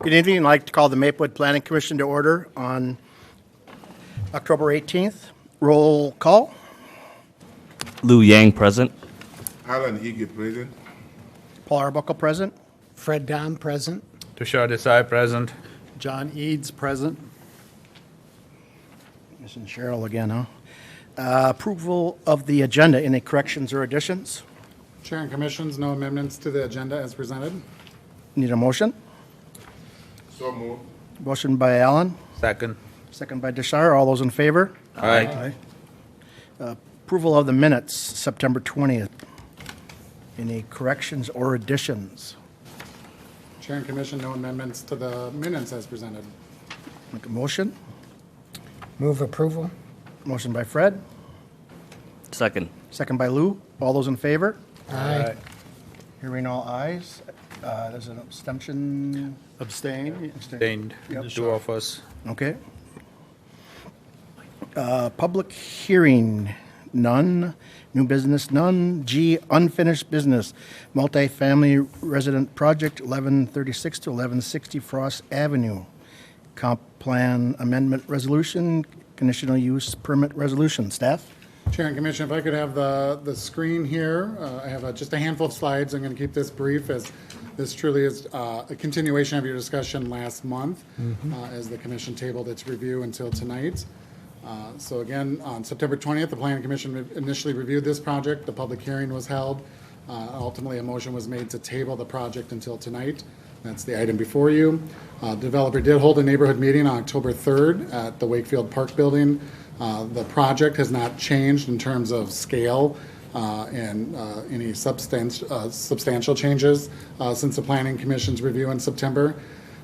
Good evening. I'd like to call the Maplewood Planning Commission to order on October 18th. Roll call. Lou Yang present. Alan Egan present. Paul Arbuckle present. Fred Dom present. Tushar Desai present. John Eads present. Missing Cheryl again, huh? Approval of the agenda. Any corrections or additions? Chair and Commissions, no amendments to the agenda as presented. Need a motion? So moved. Motion by Allen, Second. second by Deshire. All those in favor? Aye. Approval of the minutes, September 20th. Any corrections or additions? Chair and Commission, no amendments to the minutes as presented. Make a motion. Move approval. Motion by Fred, Second. second by Lou. All those in favor? Aye. Hearing all ayes. There's an abstention. Abstain. Abstained. Yep. Two of us. Okay. Public hearing, none. New business, none. G, unfinished business. Multifamily resident project, 1136 to 1160 Frost Avenue. Comp plan amendment resolution, conditional use permit resolution. Staff? Chair and Commission, if I could have the screen here. I have just a handful of slides. I'm going to keep this brief as this truly is a continuation of your discussion last month as the Commission tabled its review until tonight. So again, on September 20th, the Planning Commission initially reviewed this project. The public hearing was held. Ultimately, a motion was made to table the project until tonight. That's the item before you. Developer did hold a neighborhood meeting on October 3rd at the Wakefield Park Building. The project has not changed in terms of scale and any substantial changes since the Planning Commission's review in September.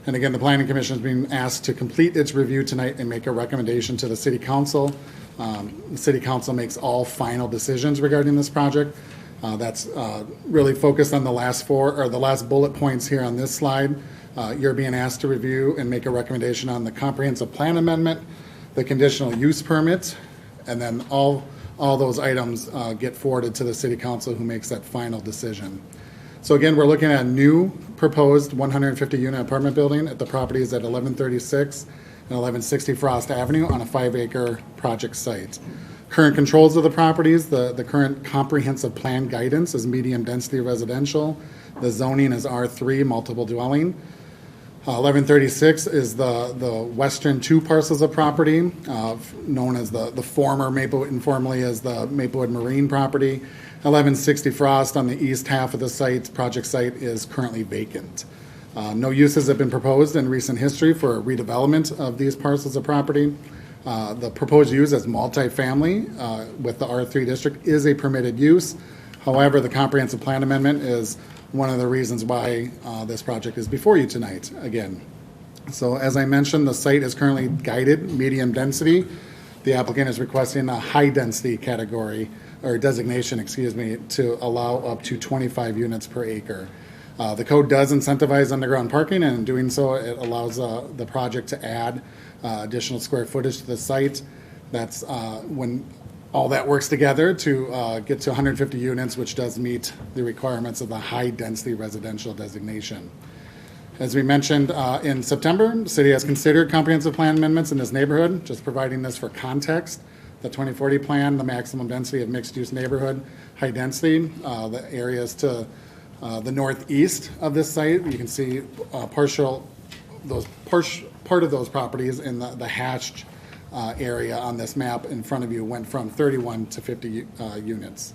And again, the Planning Commission is being asked to complete its review tonight and make a recommendation to the City Council. The City Council makes all final decisions regarding this project. That's really focused on the last bullet points here on this slide. You're being asked to review and make a recommendation on the comprehensive plan amendment, the conditional use permit, and then all those items get forwarded to the City Council, who makes that final decision. So again, we're looking at a new proposed 150-unit apartment building at the properties at 1136 and 1160 Frost Avenue on a 5-acre project site. Current controls of the properties, the current comprehensive plan guidance is medium density residential. The zoning is R3, multiple dwelling. 1136 is the western two parcels of property, known as the former Maplewood, informally as the Maplewood Marine property. 1160 Frost on the east half of the site, project site, is currently vacant. No uses have been proposed in recent history for redevelopment of these parcels of property. The proposed use as multifamily with the R3 district is a permitted use. However, the comprehensive plan amendment is one of the reasons why this project is before you tonight again. So as I mentioned, the site is currently guided medium density. The applicant is requesting a high density category or designation, to allow up to 25 units per acre. The code does incentivize underground parking, and in doing so, it allows the project to add additional square footage to the site. That's when all that works together to get to 150 units, which does meet the requirements of the high-density residential designation. As we mentioned in September, the city has considered comprehensive plan amendments in this neighborhood, just providing this for context. The 2040 plan, the maximum density of mixed-use neighborhood, high density, the areas to the northeast of this site. You can see part of those properties in the hatched area on this map in front of you went from 31 to 50 units.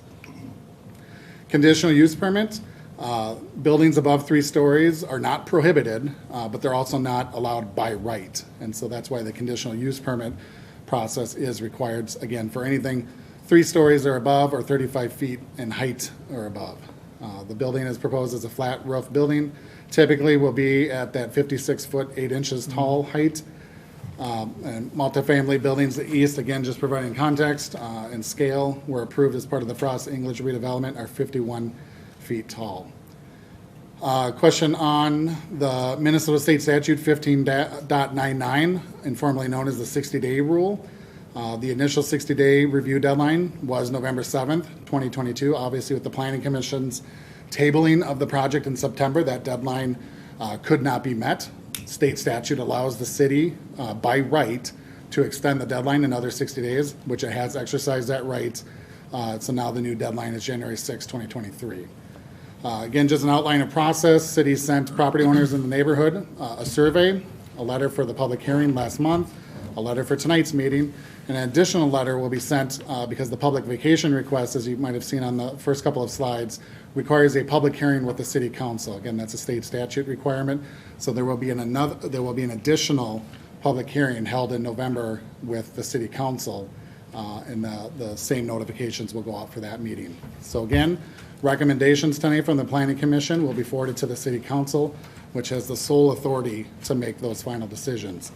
Conditional use permit. Buildings above 3 stories are not prohibited, but they're also not allowed by right. And so that's why the conditional use permit process is required, again, for anything 3 stories or above or 35 feet in height or above. The building is proposed as a flat roof building. Typically will be at that 56 foot 8 inches tall height. And multifamily buildings to the east, again, just providing context and scale, were approved as part of the Frost English redevelopment, are 51 feet tall. Question on the Minnesota State Statute 15.99, informally known as the 60-day rule. The initial 60-day review deadline was November 7th, 2022. Obviously, with the Planning Commission's tabling of the project in September, that deadline could not be met. state statute allows the city by right to extend the deadline another 60 days, which it has exercised that right. So now the new deadline is January 6, 2023. Again, just an outline of process. City sent property owners in the neighborhood a survey, a letter for the public hearing last month, a letter for tonight's meeting, and an additional letter will be sent because the public vacation request, as you might have seen on the first couple of slides, requires a public hearing with the city council. Again, that's a state statute requirement. So there will be an additional public hearing held in November with the city council, and the same notifications will go out for that meeting. So again, recommendations tonight from the Planning Commission will be forwarded to the City Council, which has the sole authority to make those final decisions.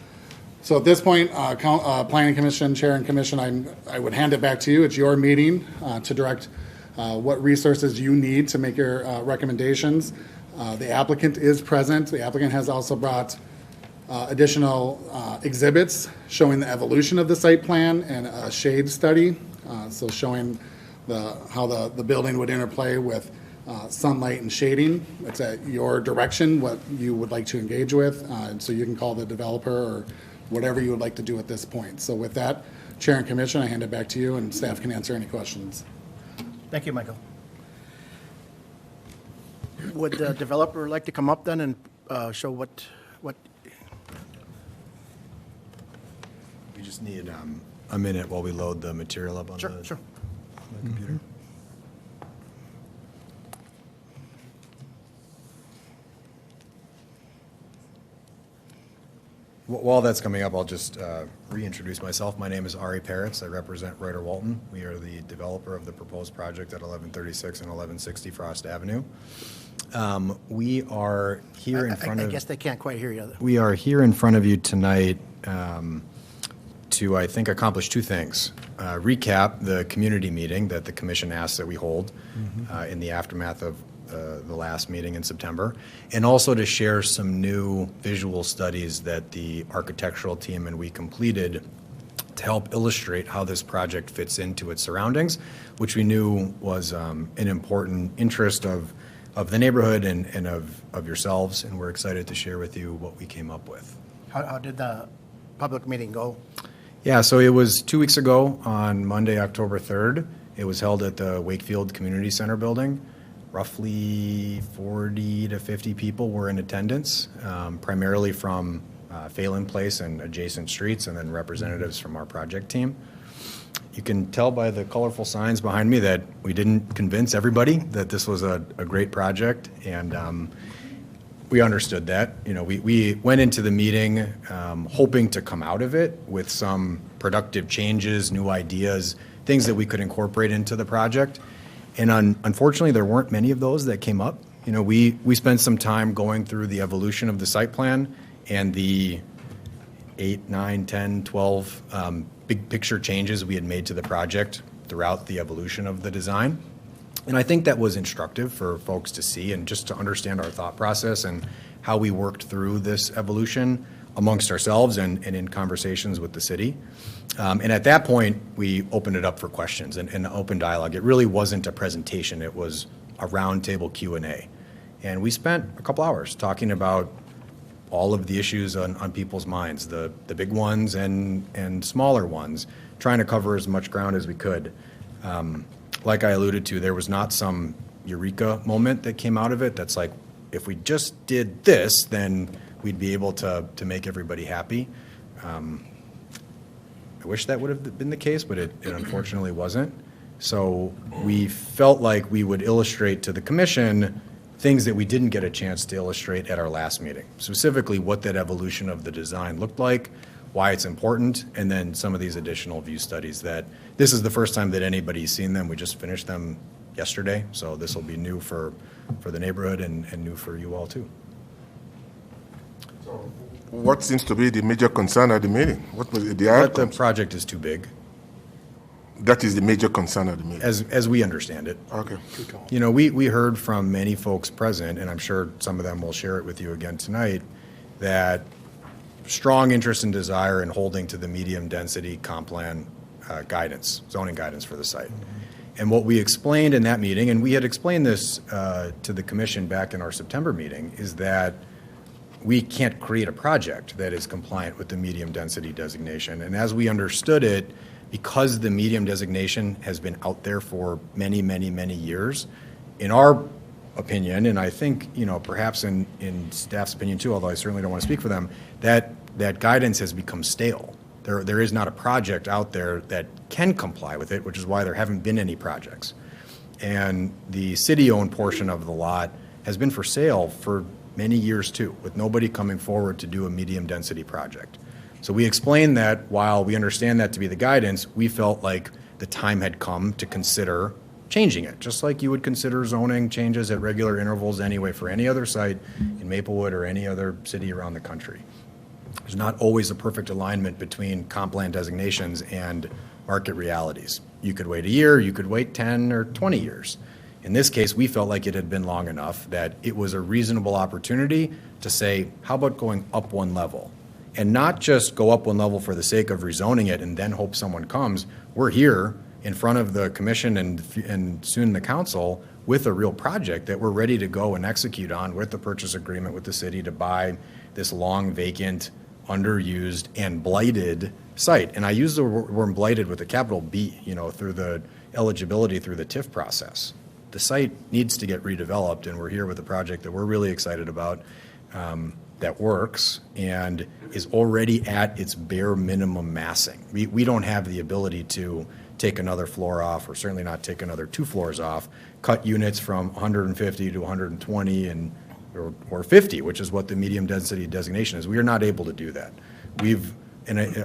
So at this point, Planning Commission, Chair and Commission, I would hand it back to you. It's your meeting to direct what resources you need to make your recommendations. The applicant is present. The applicant has also brought additional exhibits showing the evolution of the site plan and a shade study, so showing how the building would interplay with sunlight and shading. It's at your direction what you would like to engage with, and so you can call the developer or whatever you would like to do at this point. So with that, Chair and Commission, I hand it back to you, and staff can answer any questions. Thank you, Michael. Would the developer like to come up then and show what? We just need a minute while we load the material up on Sure, the sure. computer. While that's coming up, I'll just reintroduce myself. My name is Ari Peretz. I represent Reuter Walton. We are the developer of the proposed project at 1136 and 1160 Frost Avenue. We are here in front of... I guess they can't quite hear you. We are here in front of you tonight to, I think, accomplish two things. Recap the community meeting that the commission asked that we hold in the aftermath of the last meeting in September, and also to share some new visual studies that the architectural team and we completed to help illustrate how this project fits into its surroundings, which we knew was an important interest of the neighborhood and of yourselves, and we're excited to share with you what we came up with. How did the public meeting go? Yeah, so it was 2 weeks ago on Monday, October 3rd. It was held at the Wakefield Community Center building. Roughly 40 to 50 people were in attendance, primarily from Phelan Place and adjacent streets, and then representatives from our project team. You can tell by the colorful signs behind me that we didn't convince everybody that this was a great project, and we understood that. You know, we went into the meeting hoping to come out of it with some productive changes, new ideas, things that we could incorporate into the project. And unfortunately, there weren't many of those that came up. You know, we spent some time going through the evolution of the site plan and the 8, 9, 10, 12 big picture changes we had made to the project throughout the evolution of the design. And I think that was instructive for folks to see and just to understand our thought process and how we worked through this evolution amongst ourselves and in conversations with the city. And at that point, we opened it up for questions and open dialogue. It really wasn't a presentation. It was a roundtable Q&A. And we spent a couple hours talking about all of the issues on people's minds, the big ones and smaller ones, trying to cover as much ground as we could. Like I alluded to, there was not some eureka moment that came out of it that's like, if we just did this, then we'd be able to make everybody happy. I wish that would have been the case, but it unfortunately wasn't. So we felt like we would illustrate to the commission things that we didn't get a chance to illustrate at our last meeting, specifically what that evolution of the design looked like, why it's important, and then some of these additional view studies that this is the first time that anybody's seen them. We just finished them yesterday, so this will be new for the neighborhood and new for you all too. What seems to be the major concern at the meeting? What was the But the outcomes? project is too big, That is the major concern at the meeting. as we understand it. Okay. You know, we heard from many folks present, and I'm sure some of them will share it with you again tonight, that strong interest and desire in holding to the medium density comp plan guidance, zoning guidance for the site. And what we explained in that meeting, and we had explained this to the commission back in our September meeting, is that we can't create a project that is compliant with the medium density designation. And as we understood it, because the medium designation has been out there for many, many, many years, in our opinion, and I think, perhaps in staff's opinion too, although I certainly don't want to speak for them, that guidance has become stale. There is not a project out there that can comply with it, which is why there haven't been any projects. And the city-owned portion of the lot has been for sale for many years too, with nobody coming forward to do a medium-density project. So we explained that while we understand that to be the guidance, we felt like the time had come to consider changing it, just like you would consider zoning changes at regular intervals anyway for any other site in Maplewood or any other city around the country. There's not always a perfect alignment between comp plan designations and market realities. You could wait a year, you could wait 10 or 20 years. In this case, we felt like it had been long enough that it was a reasonable opportunity to say, how about going up one level? And not just go up one level for the sake of rezoning it and then hope someone comes. We're here in front of the commission and soon the council with a real project that we're ready to go and execute on with the purchase agreement with the city to buy this long vacant, underused, and blighted site. And I use the word blighted with a capital B, through the eligibility through the TIF process. The site needs to get redeveloped, and we're here with a project that we're really excited about that works and is already at its bare minimum massing. We don't have the ability to take another floor off, or certainly not take another 2 floors off, cut units from 150 to 120 or 50, which is what the medium density designation is. We are not able to do that.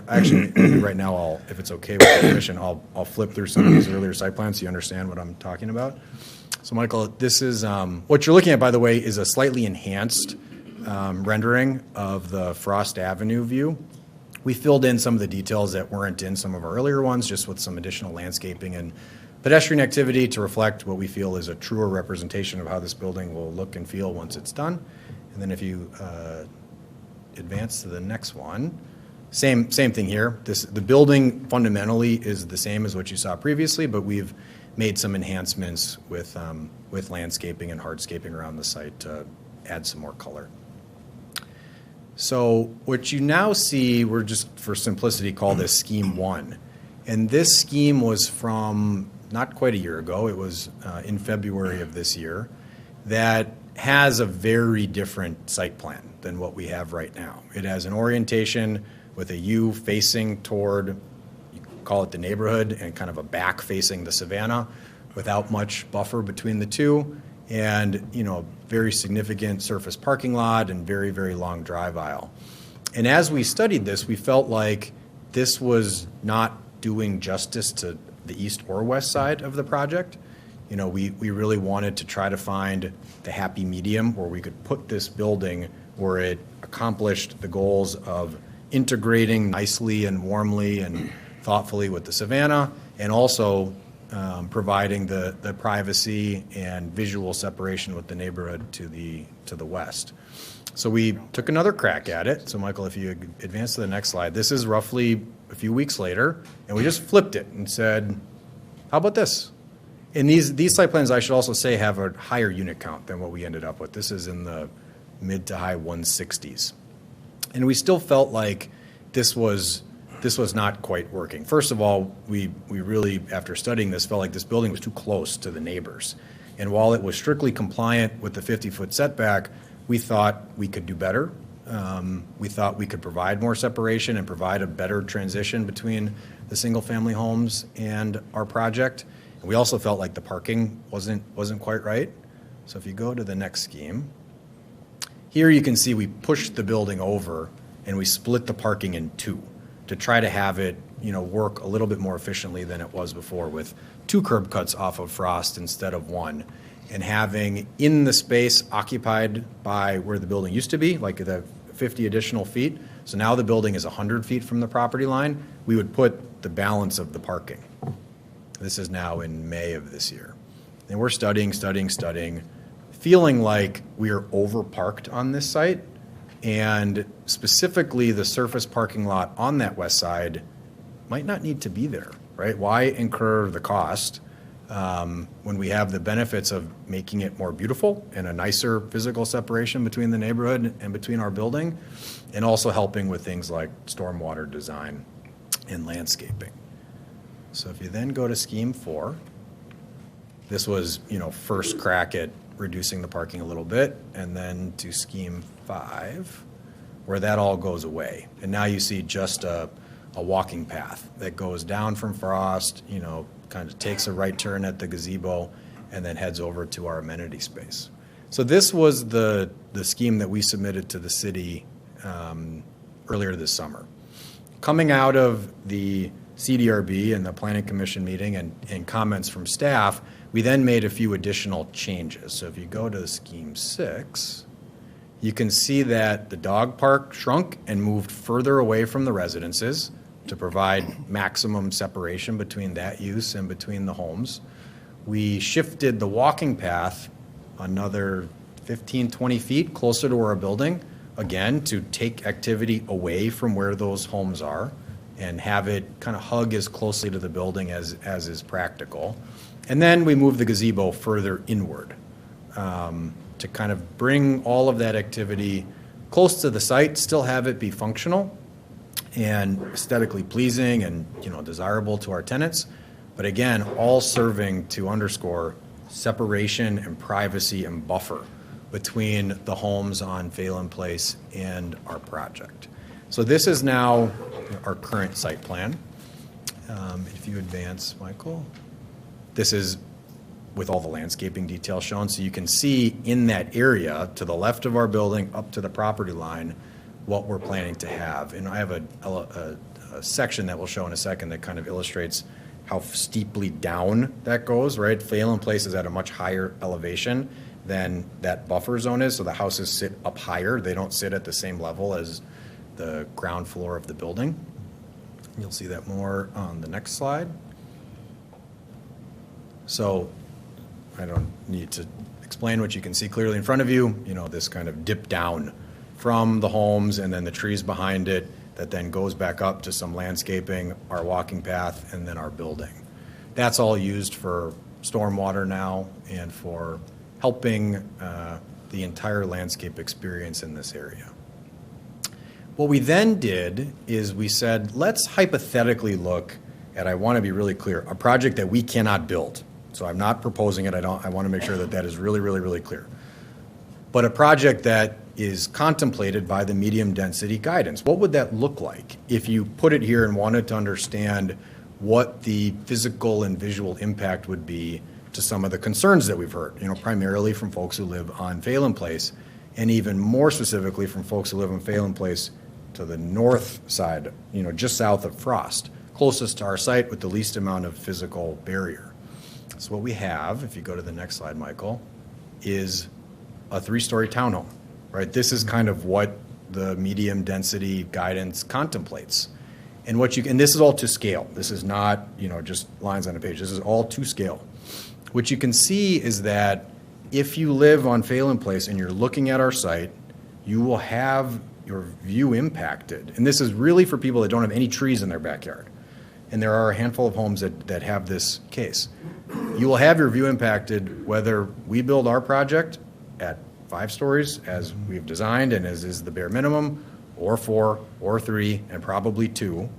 Actually, right now, if it's okay with the commission, I'll flip through some of these earlier site plans so you understand what I'm talking about. So, Michael, this is what you're looking at, by the way, is a slightly enhanced rendering of the Frost Avenue view. We filled in some of the details that weren't in some of our earlier ones, just with some additional landscaping and pedestrian activity to reflect what we feel is a truer representation of how this building will look and feel once it's done. And then if you advance to the next one, same thing here. The building fundamentally is the same as what you saw previously, but we've made some enhancements with landscaping and hardscaping around the site to add some more color. So what you now see, we're just for simplicity call this Scheme 1. And this scheme was from not quite a year ago. It was in February of this year. That has a very different site plan than what we have right now. It has an orientation with a U facing toward, you call it the neighborhood, and kind of a back facing the savannah without much buffer between the two. And, very significant surface parking lot and very, very long drive aisle. And as we studied this, we felt like this was not doing justice to the east or west side of the project. We really wanted to try to find the happy medium where we could put this building where it accomplished the goals of integrating nicely and warmly and thoughtfully with the savannah, and also providing the privacy and visual separation with the neighborhood to the west. So we took another crack at it. So Michael, if you advance to the next slide, this is roughly a few weeks later, and we just flipped it and said, how about this? And these site plans, I should also say, have a higher unit count than what we ended up with. This is in the mid to high 160s. And we still felt like this was not quite working. First of all, we really, after studying this, felt like this building was too close to the neighbors. And while it was strictly compliant with the 50-foot setback, we thought we could do better. We thought we could provide more separation and provide a better transition between the single-family homes and our project. And we also felt like the parking wasn't quite right. So if you go to the next scheme, here you can see we pushed the building over and we split the parking in 2 to try to have it, work a little bit more efficiently than it was before, with 2 curb cuts off of Frost instead of 1, and having in the space occupied by where the building used to be, like the 50 additional feet. So now the building is 100 feet from the property line. We would put the balance of the parking. This is now in May of this year. And we're studying, feeling like we are over-parked on this site. And specifically, the surface parking lot on that west side might not need to be there, right? Why incur the cost when we have the benefits of making it more beautiful and a nicer physical separation between the neighborhood and between our building, and also helping with things like stormwater design and landscaping. So if you then go to scheme 4, this was, first crack at reducing the parking a little bit, and then to scheme 5, where that all goes away. And now you see just a walking path that goes down from Frost, kind of takes a right turn at the gazebo, and then heads over to our amenity space. So this was the scheme that we submitted to the city earlier this summer. Coming out of the CDRB and the Planning Commission meeting and comments from staff, we then made a few additional changes. So if you go to scheme 6, you can see that the dog park shrunk and moved further away from the residences to provide maximum separation between that use and between the homes. We shifted the walking path another 15, 20 feet closer to our building, again, to take activity away from where those homes are and have it kind of hug as closely to the building as is practical. And then we moved the gazebo further inward to kind of bring all of that activity close to the site, still have it be functional and aesthetically pleasing and desirable to our tenants, but again, all serving to underscore separation and privacy and buffer between the homes on Phelan Place and our project. So this is now our current site plan. If you advance, Michael, this is with all the landscaping details shown, so you can see in that area to the left of our building up to the property line what we're planning to have. And I have a section that we'll show in a second that kind of illustrates how steeply down that goes, right? Phelan Place is at a much higher elevation than that buffer zone is, so the houses sit up higher. They don't sit at the same level as the ground floor of the building. You'll see that more on the next slide. So I don't need to explain what you can see clearly in front of you, this kind of dip down from the homes and then the trees behind it that then goes back up to some landscaping, our walking path, and then our building. That's all used for stormwater now and for helping the entire landscape experience in this area. What we then did is we said, let's hypothetically look at, I want to be really clear, a project that we cannot build. So I'm not proposing it. I want to make sure that that is really, really, really clear. But a project that is contemplated by the medium density guidance. What would that look like if you put it here and wanted to understand what the physical and visual impact would be to some of the concerns that we've heard, primarily from folks who live on Phelan Place, and even more specifically from folks who live on Phelan Place to the north side, just south of Frost, closest to our site with the least amount of physical barrier. So what we have, if you go to the next slide, Michael, is a 3-story townhome, right? This is kind of what the medium density guidance contemplates. And this is all to scale. This is not, just lines on a page. This is all to scale. What you can see is that if you live on Phelan Place and you're looking at our site, you will have your view impacted. And this is really for people that don't have any trees in their backyard. And there are a handful of homes that have this case. You will have your view impacted whether we build our project at 5 stories as we've designed and as is the bare minimum, or 4, or 3, and probably 2.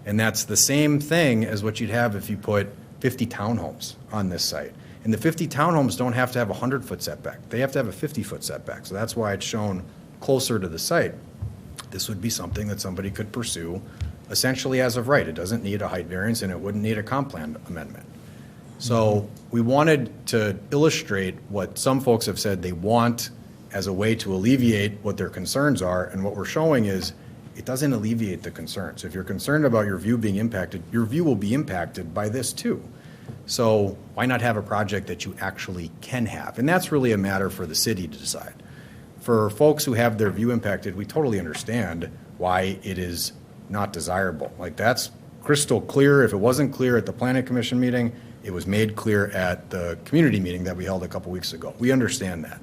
And that's the same thing as what you'd have if you put 50 townhomes on this site. And the 50 townhomes don't have to have a 100-foot setback. They have to have a 50-foot setback. So that's why it's shown closer to the site. This would be something that somebody could pursue essentially as of right. It doesn't need a height variance and it wouldn't need a comp plan amendment. So we wanted to illustrate what some folks have said they want as a way to alleviate what their concerns are. And what we're showing is it doesn't alleviate the concerns. If you're concerned about your view being impacted, your view will be impacted by this too. So why not have a project that you actually can have? And that's really a matter for the city to decide. For folks who have their view impacted, we totally understand why it is not desirable. Like, that's crystal clear. If it wasn't clear at the Planning Commission meeting, it was made clear at the community meeting that we held a couple weeks ago. We understand that.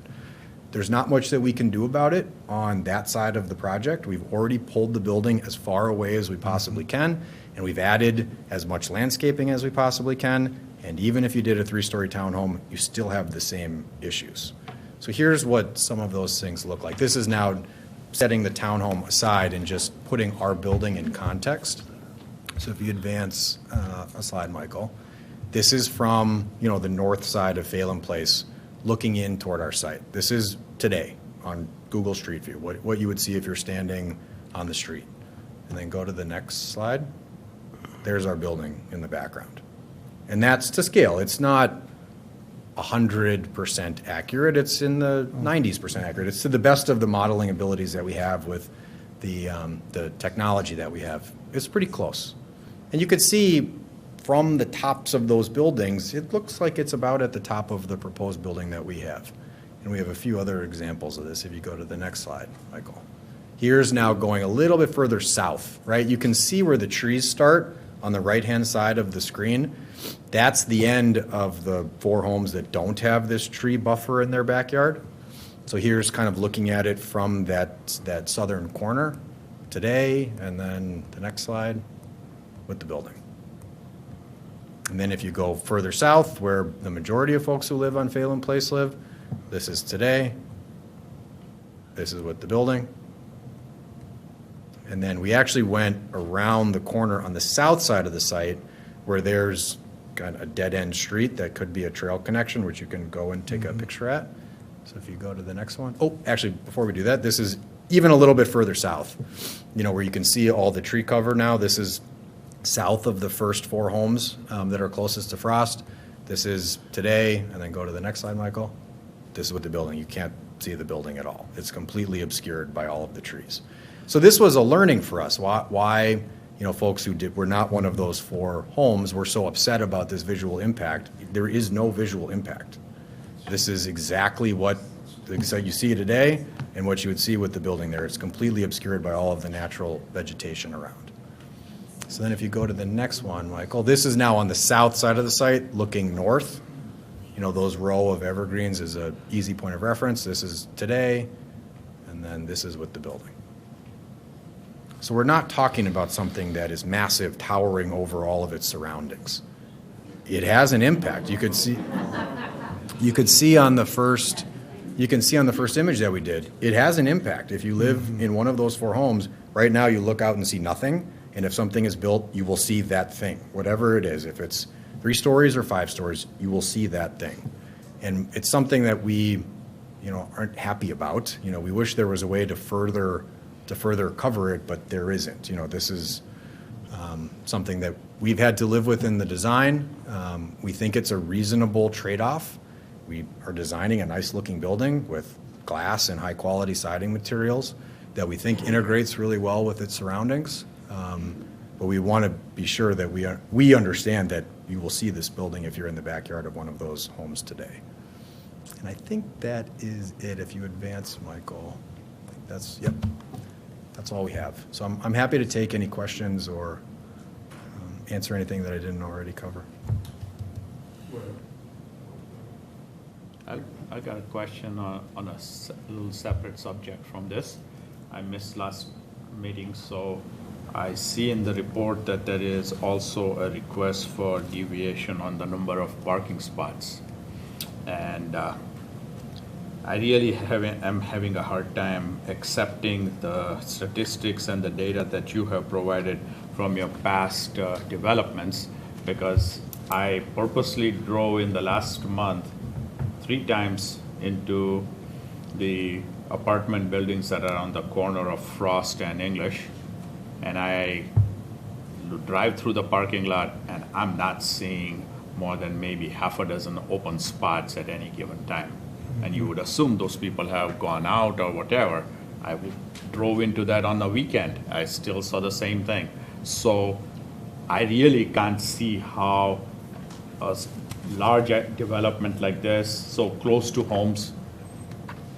There's not much that we can do about it on that side of the project. We've already pulled the building as far away as we possibly can, and we've added as much landscaping as we possibly can, And even if you did a 3-story townhome, you still have the same issues. So here's what some of those things look like. This is now setting the townhome aside and just putting our building in context. So if you advance a slide, Michael, this is from, the north side of Phelan Place, looking in toward our site. This is today on Google Street View, what you would see if you're standing on the street. And then go to the next slide. There's our building in the background. And that's to scale. It's not 100% accurate. It's in the 90s% accurate. It's to the best of the modeling abilities that we have with the technology that we have. It's pretty close. And you could see from the tops of those buildings, it looks like it's about at the top of the proposed building that we have. And we have a few other examples of this if you go to the next slide, Michael. Here's now going a little bit further south, right? You can see where the trees start on the right-hand side of the screen. That's the end of the 4 homes that don't have this tree buffer in their backyard. So here's kind of looking at it from that southern corner today, and then the next slide with the building. And then if you go further south, where the majority of folks who live on Phelan Place live, this is today. This is with the building. And then we actually went around the corner on the south side of the site where there's kind of a dead-end street that could be a trail connection, which you can go and take a picture at. So if you go to the next one. Oh, actually, before we do that, this is even a little bit further south, where you can see all the tree cover now. This is south of the first 4 homes that are closest to Frost. This is today, and then go to the next slide, Michael. This is with the building. You can't see the building at all. It's completely obscured by all of the trees. So this was a learning for us. Why folks who were not one of those 4 homes were so upset about this visual impact. There is no visual impact. This is exactly what you see today and what you would see with the building there. It's completely obscured by all of the natural vegetation around. So then if you go to the next one, Michael, this is now on the south side of the site looking north. Those row of evergreens is an easy point of reference. This is today, and then this is with the building. So we're not talking about something that is massive, towering over all of its surroundings. It has an impact. You could see on the first image that we did, it has an impact. If you live in one of those 4 homes, right now you look out and see nothing, and if something is built, you will see that thing, whatever it is. If it's 3 stories or 5 stories, you will see that thing. And it's something that we, aren't happy about. We wish there was a way to further cover it, but there isn't. This is something that we've had to live with in the design. We think it's a reasonable trade-off. We are designing a nice-looking building with glass and high-quality siding materials that we think integrates really well with its surroundings. But we want to be sure that we understand that you will see this building if you're in the backyard of one of those homes today. And I think that is it. If you advance, Michael, that's all we have. So I'm happy to take any questions or answer anything that I didn't already cover. I got a question on a little separate subject from this. I missed last meeting, so I see in the report that there is also a request for deviation on the number of parking spots. And I really am having a hard time accepting the statistics and the data that you have provided from your past developments, because I purposely drove in the last month 3 times into the apartment buildings that are on the corner of Frost and English, and I drive through the parking lot and I'm not seeing more than maybe half a dozen open spots at any given time. And you would assume those people have gone out or whatever. I drove into that on the weekend. I still saw the same thing. So I really can't see how a large development like this, so close to homes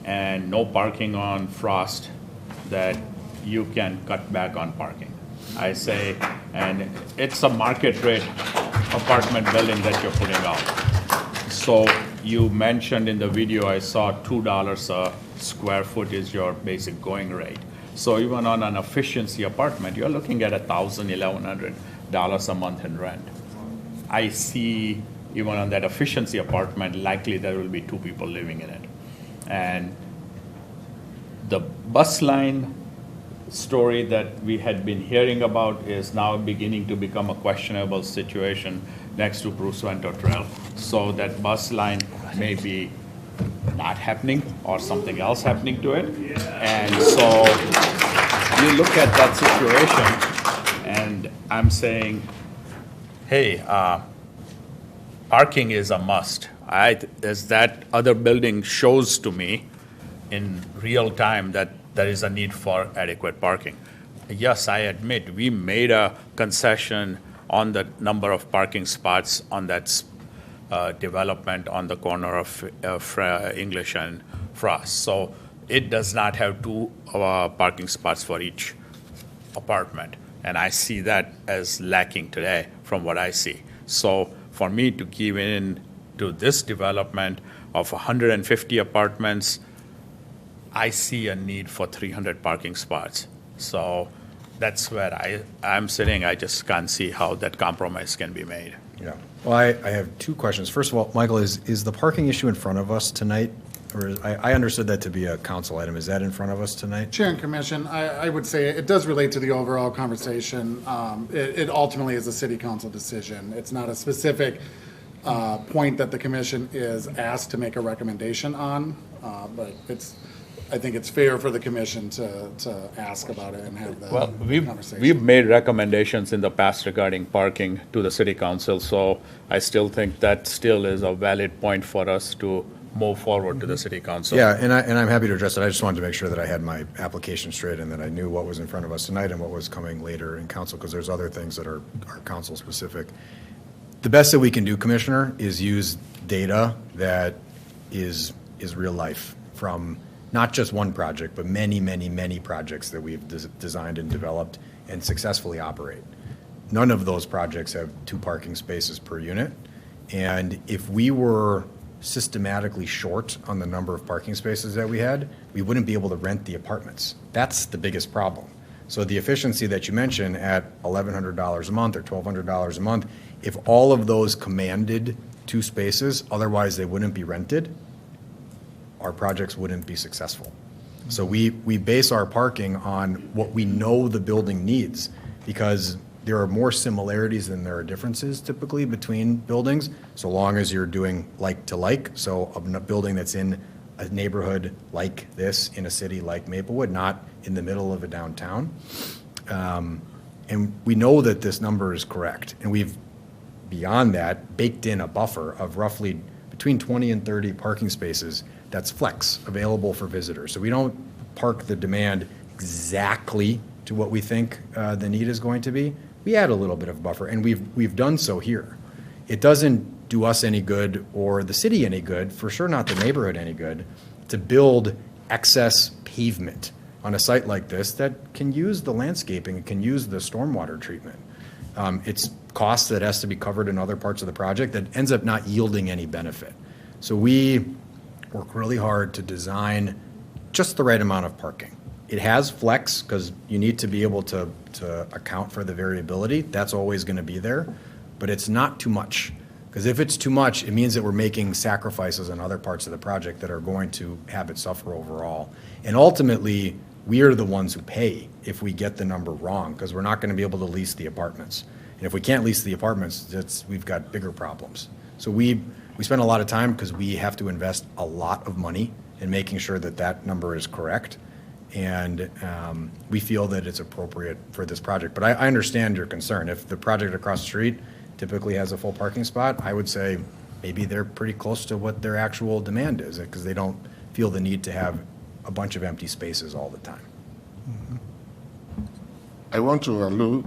and no parking on Frost, that you can cut back on parking. I say, and it's a market rate apartment building that you're putting out. So you mentioned in the video, I saw $2 a square foot is your basic going rate. So even on an efficiency apartment, you're looking at $1,000, $1,100 a month in rent. I see even on that efficiency apartment, likely there will be 2 people living in it. And the bus line story that we had been hearing about is now beginning to become a questionable situation next to Bruce Vento Trail. So that bus line may be not happening or something else happening to it. And so you look at that situation and I'm saying, hey, parking is a must. As that other building shows to me in real time that there is a need for adequate parking. Yes, I admit, we made a concession on the number of parking spots on that development on the corner of English and Frost. So it does not have 2 parking spots for each apartment. And I see that as lacking today from what I see. So for me to give in to this development of 150 apartments, I see a need for 300 parking spots. So that's where I'm sitting. I just can't see how that compromise can be made. Yeah. Well, I have 2 questions. First of all, Michael, is the parking issue in front of us tonight? Or I understood that to be a council item. Is that in front of us tonight? Chair and Commission, I would say it does relate to the overall conversation. It ultimately is a city council decision. It's not a specific point that the commission is asked to make a recommendation on, but I think it's fair for the commission to ask about it and have the conversation. We've made recommendations in the past regarding parking to the city council, so I still think that still is a valid point for us to move forward to the city council. Yeah, and I'm happy to address it. I just wanted to make sure that I had my application straight and that I knew what was in front of us tonight and what was coming later in council, because there's other things that are council specific. The best that we can do, Commissioner, is use data that is real life from not just one project, but many, many, many projects that we've designed and developed and successfully operate. None of those projects have 2 parking spaces per unit. And if we were systematically short on the number of parking spaces that we had, we wouldn't be able to rent the apartments. That's the biggest problem. So the efficiency that you mentioned at $1,100 a month or $1,200 a month, if all of those commanded 2 spaces, otherwise they wouldn't be rented, our projects wouldn't be successful. So we base our parking on what we know the building needs, because there are more similarities than there are differences typically between buildings, so long as you're doing like to like. So a building that's in a neighborhood like this, in a city like Maplewood, not in the middle of a downtown. And we know that this number is correct. And we've, beyond that, baked in a buffer of roughly between 20 and 30 parking spaces that's flex, available for visitors. So we don't park the demand exactly to what we think the need is going to be. We add a little bit of buffer, and we've done so here. It doesn't do us any good or the city any good, for sure not the neighborhood any good, to build excess pavement on a site like this that can use the landscaping, can use the stormwater treatment. It's cost that has to be covered in other parts of the project that ends up not yielding any benefit. So we work really hard to design just the right amount of parking. It has flex because you need to be able to account for the variability. That's always going to be there, but it's not too much. Because if it's too much, it means that we're making sacrifices on other parts of the project that are going to have it suffer overall. And ultimately, we are the ones who pay if we get the number wrong, because we're not going to be able to lease the apartments. And if we can't lease the apartments, we've got bigger problems. So we spend a lot of time because we have to invest a lot of money in making sure that that number is correct. And we feel that it's appropriate for this project. But I understand your concern. If the project across the street typically has a full parking spot, I would say maybe they're pretty close to what their actual demand is, because they don't feel the need to have a bunch of empty spaces all the time. I want to allude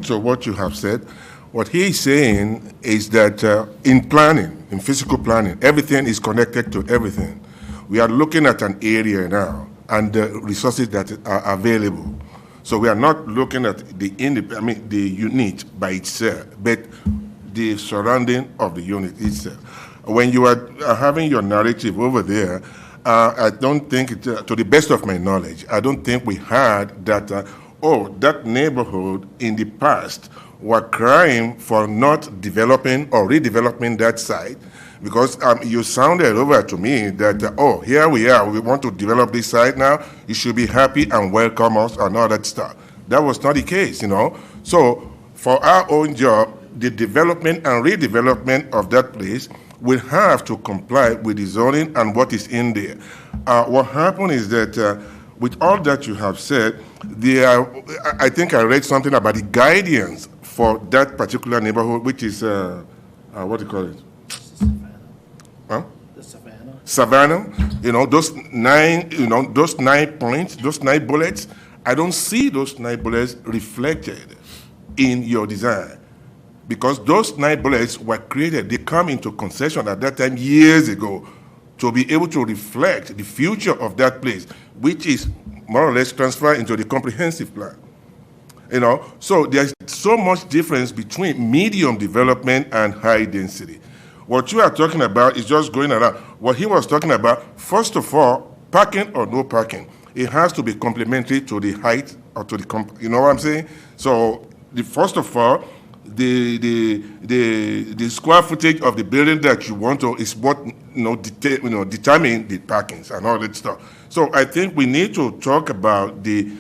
to what you have said. What he's saying is that in planning, in physical planning, everything is connected to everything. We are looking at an area now and the resources that are available. So we are not looking at the unit by itself, but the surrounding of the unit itself. When you are having your narrative over there, I don't think, to the best of my knowledge, I don't think we had that oh, that neighborhood in the past were crying for not developing or redeveloping that site, because you sounded over to me that, oh, here we are, we want to develop this site now, you should be happy and welcome us and all that stuff. That was not the case, you know. So for our own job, the development and redevelopment of that place will have to comply with the zoning and what is in there. What happened is that with all that you have said, I think I read something about the guidance for that particular neighborhood, which is, what do you call it? Huh? The Savannah. Savannah, you know, those 9 points, those 9 bullets, I don't see those 9 bullets reflected in your design. Because those 9 bullets were created, they come into concession at that time years ago to be able to reflect the future of that place, which is more or less transferred into the comprehensive plan. You know, so there's so much difference between medium development and high density. What you are talking about is just going around. What he was talking about, first of all, parking or no parking, it has to be complementary to the height or to the, you know what I'm saying? So, first of all, the square footage of the building that you want to is what determine the parkings and all that stuff. So I think we need to talk about the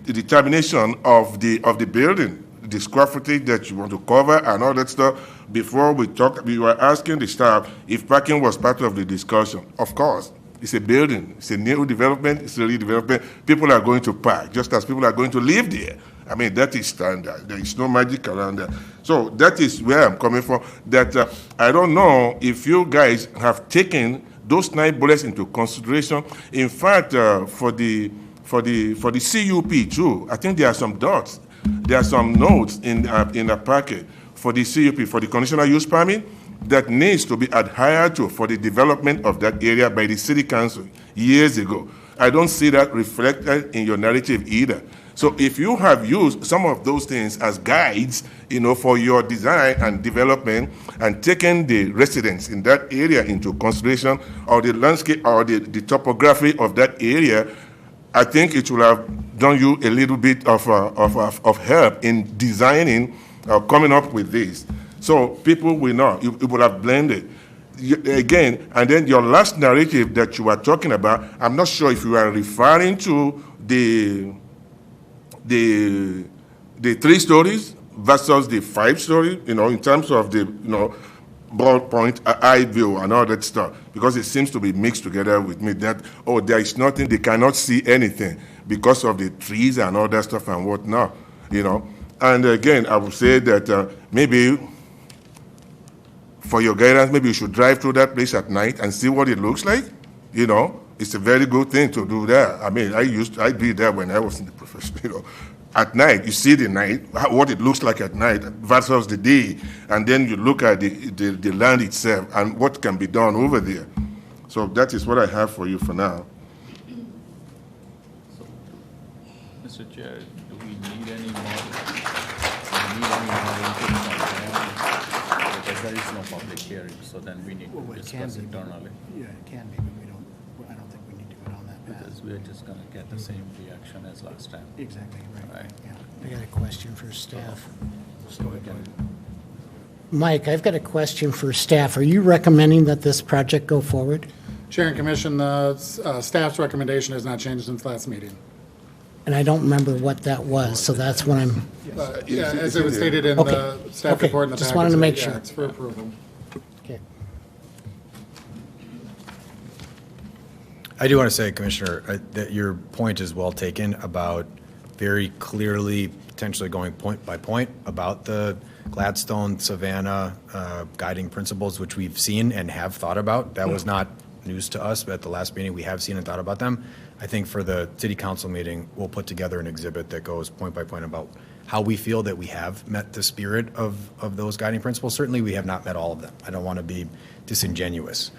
determination of the building, the square footage that you want to cover and all that stuff. Before we talk, we were asking the staff if parking was part of the discussion. Of course, it's a building, it's a new development, it's a redevelopment. People are going to park, just as people are going to live there. I mean, that is standard. There is no magic around that. So that is where I'm coming from, that I don't know if you guys have taken those 9 bullets into consideration. In fact, for the CUP too, I think there are some dots, there are some notes in the packet for the CUP, for the conditional use permit, that needs to be adhered to for the development of that area by the city council years ago. I don't see that reflected in your narrative either. So if you have used some of those things as guides, you know, for your design and development and taken the residents in that area into consideration, or the landscape or the topography of that area, I think it will have done you a little bit of help in designing, coming up with this. So people will know, you will have blended. Again, and then your last narrative that you were talking about, I'm not sure if you are referring to the 3 stories versus the 5 stories, you know, in terms of the, you know, ballpoint eye view and all that stuff, because it seems to be mixed together with me that, oh, there is nothing, they cannot see anything because of the trees and all that stuff and whatnot, you know. And again, I would say that maybe for your guidance, maybe you should drive through that place at night and see what it looks like, you know. It's a very good thing to do that. I mean, I did that when I was in the profession, you know. At night, you see the night, what it looks like at night versus the day, and then you look at the land itself and what can be done over there. So that is what I have for you for now. Mr. Chair, do we need any more input from them? Because there is no public hearing, so then we need to discuss internally. Yeah, it can be, but I don't think we need to go down that path. Because we're just gonna get the same reaction as last time. Exactly, right. Right. Yeah. I got a question for staff. So we can, Mike, I've got a question for staff. Are you recommending that this project go forward? Chair and Commission, the staff's recommendation has not changed since last meeting. And I don't remember what that was, so that's what I'm, Yeah, as it was stated in Okay. the staff Okay. report in the package. Just wanted to make yeah, sure. It's for approval. okay. I do want to say, Commissioner, that your point is well taken about very clearly, potentially going point by point about the Gladstone, Savannah guiding principles, which we've seen and have thought about. That was not news to us, but at the last meeting, we have seen and thought about them. I think for the city council meeting, we'll put together an exhibit that goes point by point about how we feel that we have met the spirit of those guiding principles. Certainly, we have not met all of them. I don't want to be disingenuous.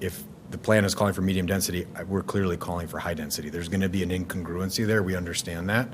If the plan is calling for medium density, we're clearly calling for high density. There's going to be an incongruency there. We understand that.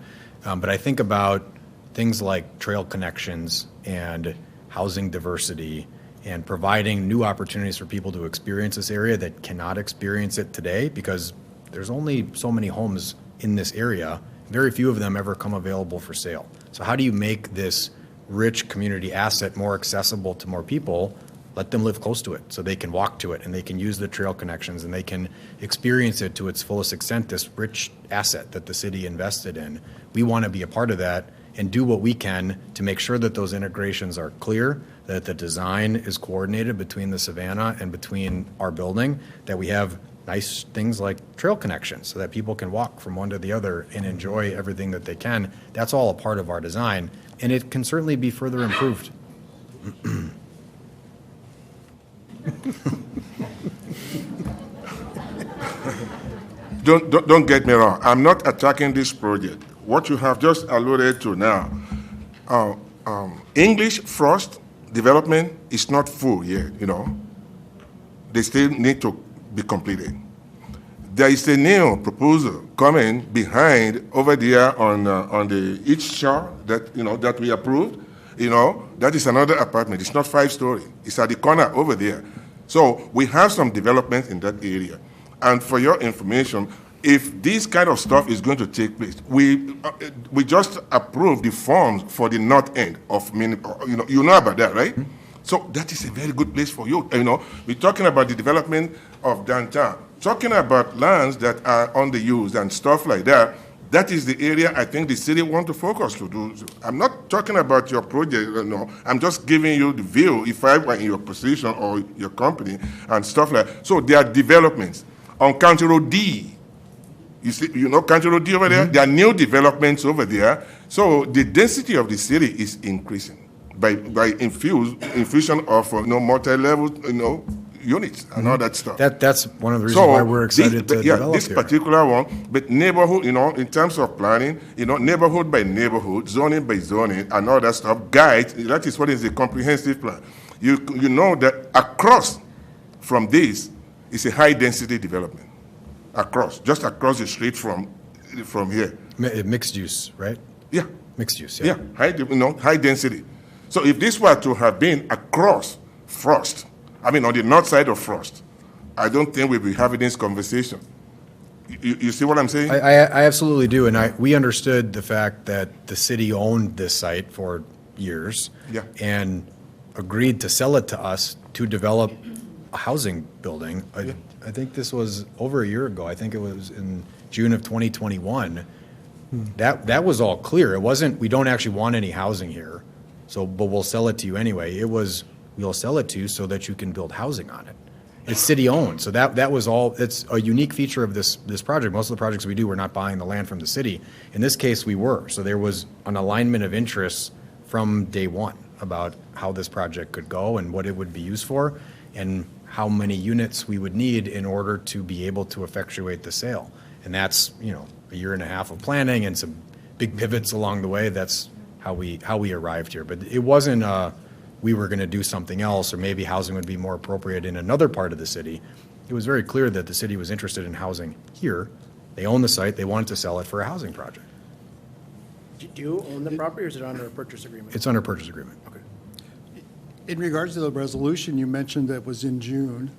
But I think about things like trail connections and housing diversity and providing new opportunities for people to experience this area that cannot experience it today because there's only so many homes in this area. Very few of them ever come available for sale. So how do you make this rich community asset more accessible to more people? Let them live close to it so they can walk to it and they can use the trail connections and they can experience it to its fullest extent, this rich asset that the city invested in. We want to be a part of that and do what we can to make sure that those integrations are clear, that the design is coordinated between the Savannah and between our building, that we have nice things like trail connections so that people can walk from one to the other and enjoy everything that they can. That's all a part of our design, and it can certainly be further improved. Don't get me wrong. I'm not attacking this project. What you have just alluded to now, English Frost development is not full yet, you know. They still need to be completed. There is a new proposal coming behind over there on the East Shore that, you know, that we approved. You know, that is another apartment. It's not 5-story. It's at the corner over there. So we have some development in that area. And for your information, if this kind of stuff is going to take place, we just approved the forms for the north end of Minneapolis. You know about that, right? Mm-hmm. So that is a very good place for you. You know, we're talking about the development of downtown, talking about lands that are underused and stuff like that. That is the area I think the city wants to focus to do. I'm not talking about your project, no. I'm just giving you the view if I were in your position or your company and stuff like that. So there are developments. On County Road D, you see, you know County Road D over there? Mm-hmm. There are new developments over there. So the density of the city is increasing by infusion of multi-level, units and all that stuff. That's one of the reasons why we're excited to develop this particular one, but neighborhood, in terms of planning, neighborhood by neighborhood, zoning by zoning, and all that stuff, guide, that is what is a comprehensive plan. You know that across from this is a high-density development. Just across the street from here. Mixed use, right? Yeah. Mixed use, yeah. Yeah, high density. So if this were to have been across Frost, on the north side of Frost, I don't think we'd be having this conversation. You see what I'm saying? I absolutely do, and we understood the fact that the city owned this site for years, and agreed to sell it to us to develop a housing building. I think this was over a year ago. I think it was in June of 2021. That was all clear. It wasn't, we don't actually want any housing here, but we'll sell it to you anyway. It was, we'll sell it to you so that you can build housing on it. It's city-owned, so that was all. It's a unique feature of this project. Most of the projects we do, we're not buying the land from the city. In this case, we were. So there was an alignment of interests from day one about how this project could go and what it would be used for and how many units we would need in order to be able to effectuate the sale. And that's, a year and a half of planning and some big pivots along the way. That's how we arrived here. But it wasn't we were going to do something else, or maybe housing would be more appropriate in another part of the city. It was very clear that the city was interested in housing here. They own the site. They wanted to sell it for a housing project. Do you own the property, or is it under a purchase agreement? It's under purchase agreement. Okay. In regards to the resolution, you mentioned that was in June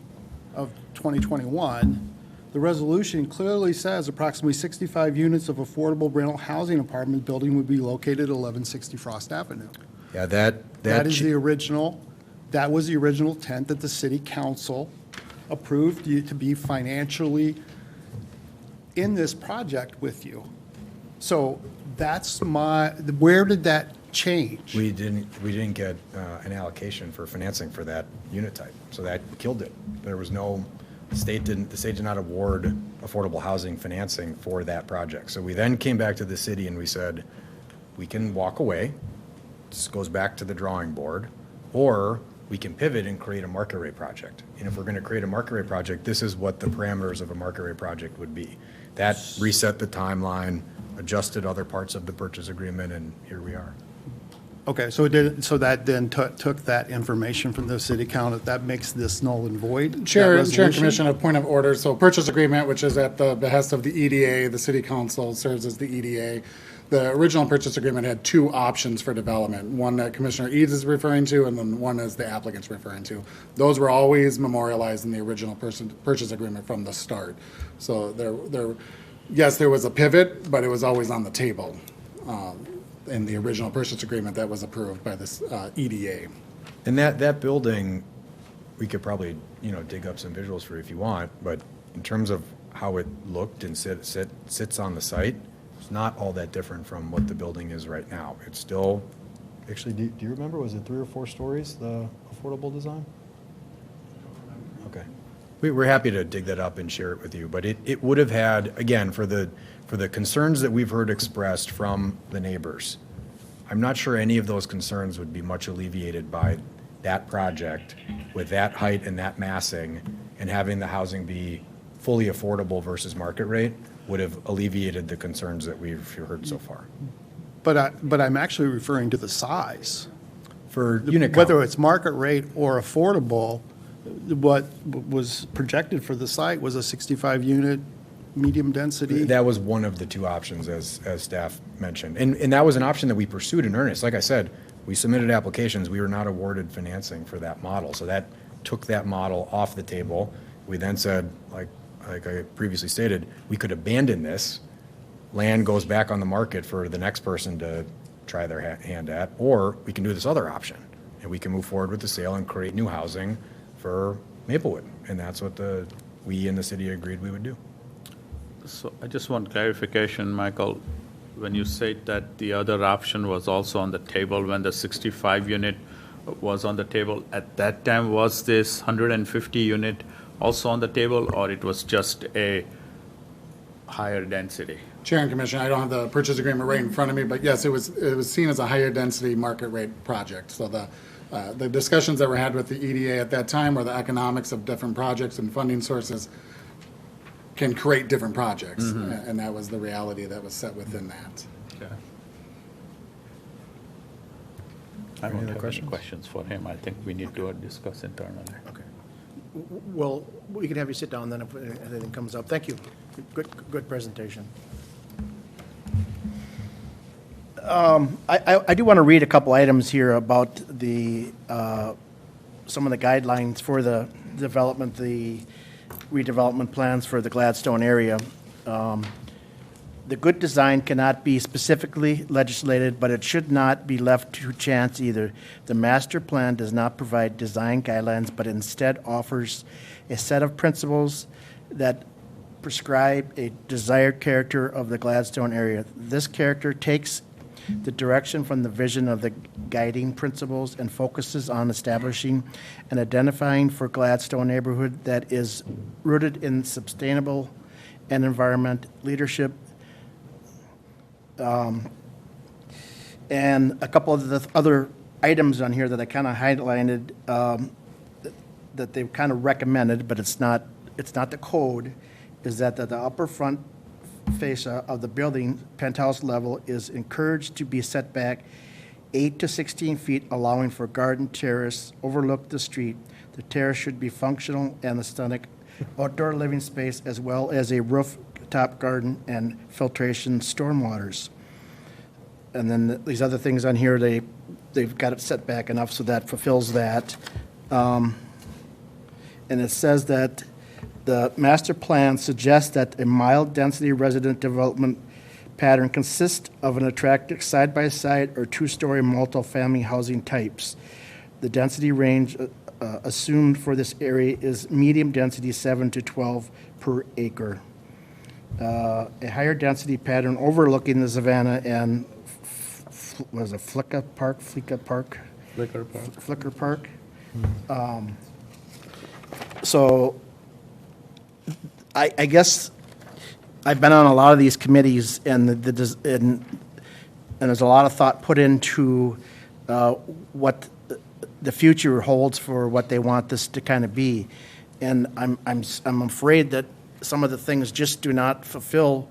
of 2021. The resolution clearly says approximately 65 units of affordable rental housing apartment building would be located at 1160 Frost Avenue. Yeah, that was the original intent that the city council approved you to be financially in this project with you. So that's where did that change? We didn't get an allocation for financing for that unit type, so that killed it. There was no, the state did not award affordable housing financing for that project. So we then came back to the city and we said, we can walk away. This goes back to the drawing board, or we can pivot and create a market rate project. And if we're going to create a market rate project, this is what the parameters of a market rate project would be. That reset the timeline, adjusted other parts of the purchase agreement, and here we are. Okay, so that then took that information from the city council. That makes this null and void? Chair and Commission, a point of order. So purchase agreement, which is at the behest of the EDA, the city council serves as the EDA. The original purchase agreement had two options for development, one that Commissioner Eads is referring to, and then one as the applicant's referring to. Those were always memorialized in the original purchase agreement from the start. So yes, there was a pivot, but it was always on the table in the original purchase agreement that was approved by this EDA. And that building, we could probably, dig up some visuals for you if you want, but in terms of how it looked and sits on the site, it's not all that different from what the building is right now. It's still, actually, do you remember, was it 3 or 4 stories, the affordable design? Okay. We're happy to dig that up and share it with you, but it would have had, again, for the concerns that we've heard expressed from the neighbors, I'm not sure any of those concerns would be much alleviated by that project with that height and that massing, and having the housing be fully affordable versus market rate would have alleviated the concerns that we've heard so far. But I'm actually referring to the size. For unit count. Whether it's market rate or affordable, what was projected for the site was a 65-unit medium density. That was one of the 2 options, as staff mentioned. And that was an option that we pursued in earnest. Like I said, we submitted applications. We were not awarded financing for that model. So that took that model off the table. We then said, like I previously stated, we could abandon this. Land goes back on the market for the next person to try their hand at, or we can do this other option, and we can move forward with the sale and create new housing for Maplewood. And that's what we in the city agreed we would do. So I just want clarification, Michael. When you said that the other option was also on the table, when the 65 unit was on the table, at that time, was this 150 unit also on the table, or it was just a higher density? Chair and Commissioner, I don't have the purchase agreement right in front of me, but yes, it was seen as a higher density market rate project. So the discussions that were had with the EDA at that time were the economics of different projects and funding sources can create different projects, and that was the reality that was set within that. Okay. I don't have any questions for him. I think we need to discuss internally. Okay. Well, we can have you sit down then if anything comes up. Thank you. Good presentation. I do want to read a couple items here about some of the guidelines for the development, the redevelopment plans for the Gladstone area. The good design cannot be specifically legislated, but it should not be left to chance either. The master plan does not provide design guidelines, but instead offers a set of principles that prescribe a desired character of the Gladstone area. This character takes the direction from the vision of the guiding principles and focuses on establishing and identifying for Gladstone neighborhood that is rooted in sustainable and environment leadership. And a couple of the other items on here that I kind of highlighted that they've kind of recommended, but it's not the code, is that the upper front fascia of the building, penthouse level, is encouraged to be set back 8 to 16 feet, allowing for garden terrace overlook the street. The terrace should be functional and aesthetic outdoor living space, as well as a rooftop garden and filtration stormwaters. And then these other things on here, they've got it set back enough so that fulfills that. And it says that the master plan suggests that a mild-density resident development pattern consists of an attractive side-by-side or 2-story multifamily housing types. The density range assumed for this area is medium density 7 to 12 per acre. A higher density pattern overlooking the Savannah and Flicker Park. So I guess I've been on a lot of these committees, and and there's a lot of thought put into what the future holds for what they want this to kind of be, and I'm afraid that some of the things just do not fulfill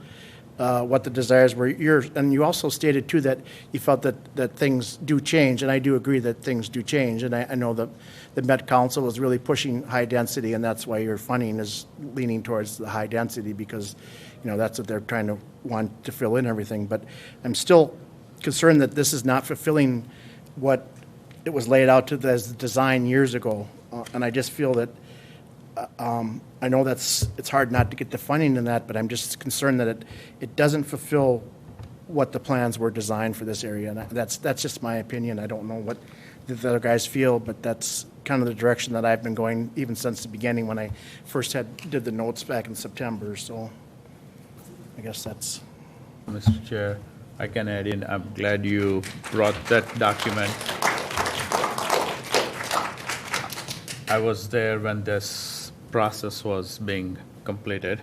what the desires were yours. And you also stated too that you felt that things do change, and I do agree that things do change. And I know that the Met Council is really pushing high density, and that's why your funding is leaning towards the high density, because that's what they're trying to want to fill in everything. But I'm still concerned that this is not fulfilling what it was laid out to as the design years ago, and I just feel that I know it's hard not to get the funding in that, but I'm just concerned that it doesn't fulfill what the plans were designed for this area. And that's just my opinion. I don't know what the other guys feel, but that's kind of the direction that I've been going even since the beginning when I first did the notes back in September. So I guess that's. Mr. Chair, I can add in, I'm glad you brought that document. I was there when this process was being completed,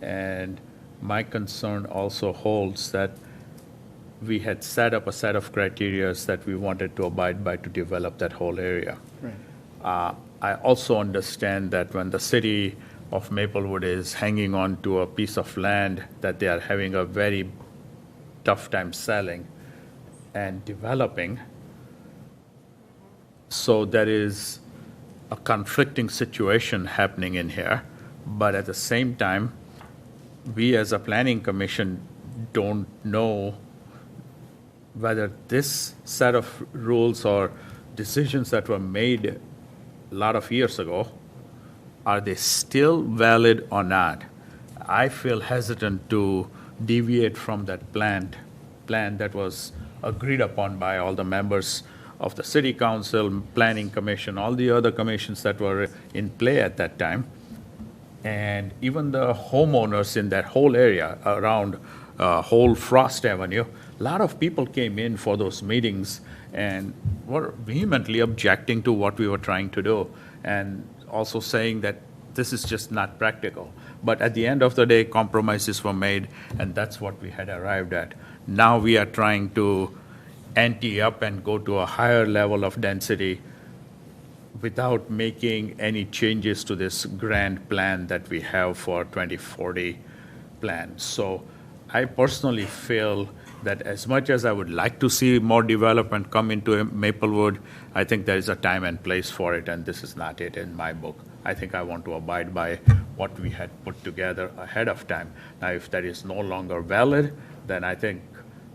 and my concern also holds that we had set up a set of criteria that we wanted to abide by to develop that whole area. Right. I also understand that when the city of Maplewood is hanging on to a piece of land that they are having a very tough time selling and developing, so there is a conflicting situation happening in here, but at the same time, we as a planning commission don't know whether this set of rules or decisions that were made a lot of years ago, are they still valid or not? I feel hesitant to deviate from that plan that was agreed upon by all the members of the city council, planning commission, all the other commissions that were in play at that time. And even the homeowners in that whole area around whole Frost Avenue, a lot of people came in for those meetings and were vehemently objecting to what we were trying to do, and also saying that this is just not practical. But at the end of the day, compromises were made, and that's what we had arrived at. Now we are trying to ante up and go to a higher level of density without making any changes to this grand plan that we have for 2040 plan. So I personally feel that as much as I would like to see more development come into Maplewood, I think there is a time and place for it, and this is not it in my book. I think I want to abide by what we had put together ahead of time. Now, if that is no longer valid, then I think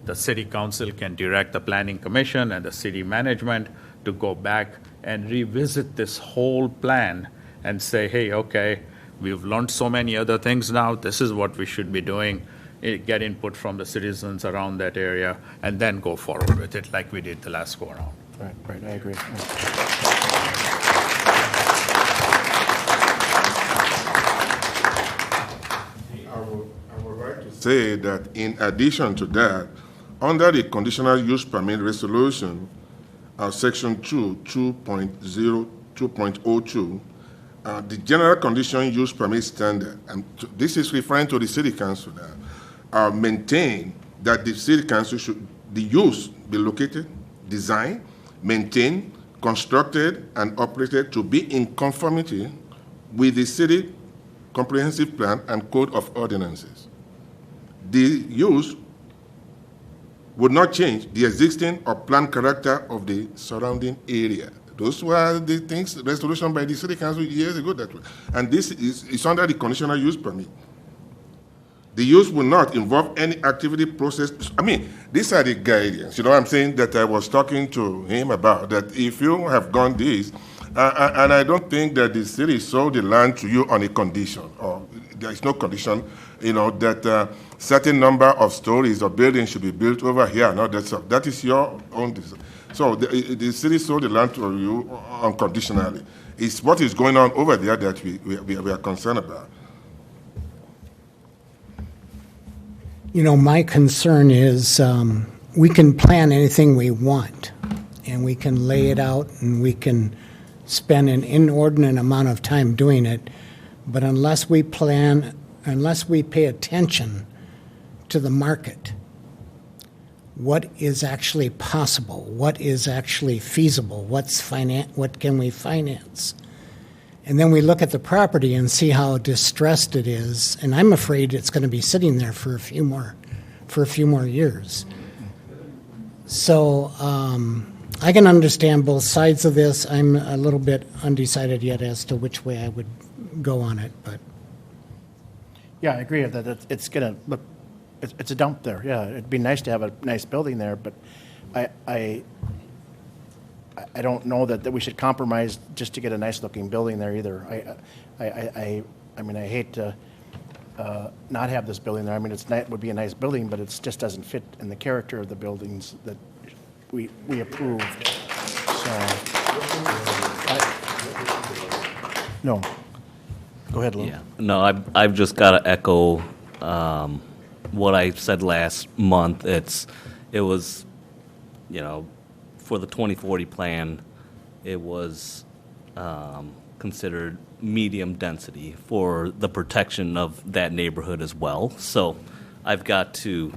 the city council can direct the planning commission and the city management to go back and revisit this whole plan and say, hey, okay, we've learned so many other things now. This is what we should be doing. Get input from the citizens around that area, and then go forward with it like we did the last go around. Right, I agree. I would like to say that in addition to that, under the conditional use permit resolution, section 2.02, the general condition use permit standard, and this is referring to the city council now, maintain that the city council should, the use be located, designed, maintained, constructed, and operated to be in conformity with the city comprehensive plan and code of ordinances. The use would not change the existing or planned character of the surrounding area. Those were the things, resolution by the city council years ago that way. And this is under the conditional use permit. The use will not involve any activity process. I mean, these are the guidance, you know what I'm saying, that I was talking to him about, that if you have gone this, and I don't think that the city sold the land to you on a condition, or there is no condition, you know, that certain number of stories or buildings should be built over here and all that stuff. That is your own decision. So the city sold the land to you unconditionally. It's what is going on over there that we are concerned about. You know, my concern is we can plan anything we want, and we can lay it out, and we can spend an inordinate amount of time doing it, but unless we plan, unless we pay attention to the market, what is actually possible, what is actually feasible, what can we finance? And then we look at the property and see how distressed it is, and I'm afraid it's going to be sitting there for a few more years. So I can understand both sides of this. I'm a little bit undecided yet as to which way I would go on it, but Yeah, I agree that it's going to look, it's a dump there. Yeah, it'd be nice to have a nice building there, but I don't know that we should compromise just to get a nice-looking building there either. I mean, I hate to not have this building there. I mean, it would be a nice building, but it just doesn't fit in the character of the buildings that we approved. So, no. Go ahead, Lou. Yeah. No, I've just got to echo what I said last month. It was, for the 2040 plan, it was considered medium density for the protection of that neighborhood as well. So I've got to,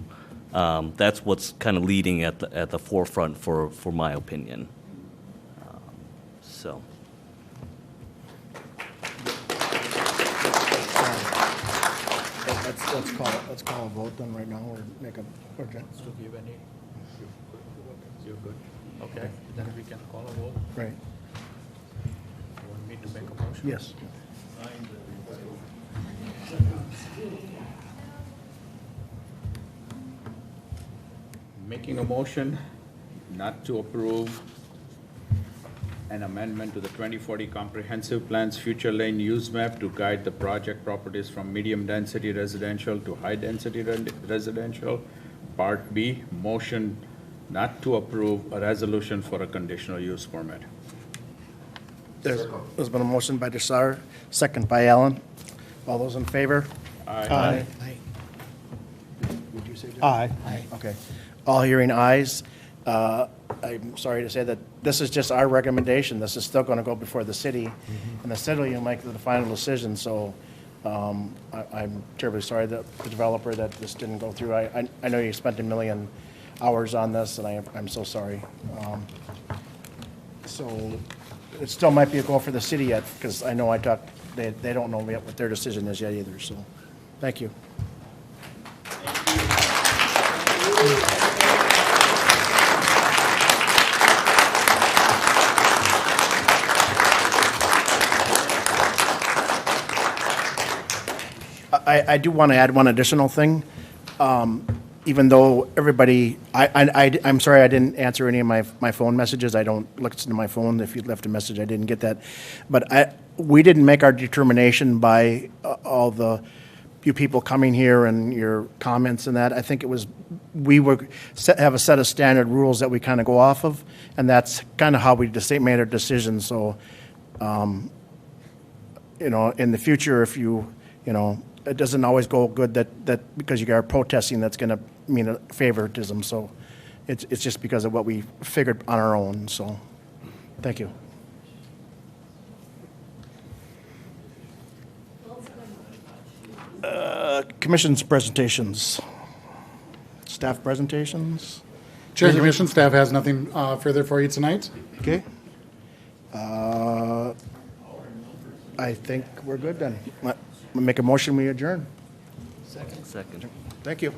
that's what's kind of leading at the forefront for my opinion. So. Let's call a vote then right now, or make a, or To give any, you're good? Okay, then we can call a vote. right, You want me to make a motion? yes. Making a motion not to approve an amendment to the 2040 Comprehensive Plan's future lane use map to guide the project properties from medium-density residential to high-density residential. Part B, motion not to approve a resolution for a conditional use permit. There's been a motion by Desar, second by Allen. All those in favor? Aye. Would you say, John? Aye. Okay. All hearing ayes. I'm sorry to say that this is just our recommendation. This is still going to go before the city, and the city will make the final decision. So I'm terribly sorry that the developer that this didn't go through. I know you spent 1 million hours on this, and I'm so sorry. So it still might be a go for the city yet, because I know they don't know yet what their decision is yet either. So thank you. I do want to add one additional thing. Even though everybody, I'm sorry I didn't answer any of my phone messages. I don't listen to my phone. If you left a message, I didn't get that. But we didn't make our determination by all you people coming here and your comments and that. I think it was, we have a set of standard rules that we kind of go off of, and that's kind of how we made our decision. So, in the future, if it doesn't always go good that because you are protesting, that's going to mean a favoritism. So it's just because of what we figured on our own. So thank you. Commission's presentations. Staff presentations. Chair and Commission staff has nothing further for you tonight. Okay. I think we're good then. Make a motion, we adjourn. Second. Thank you.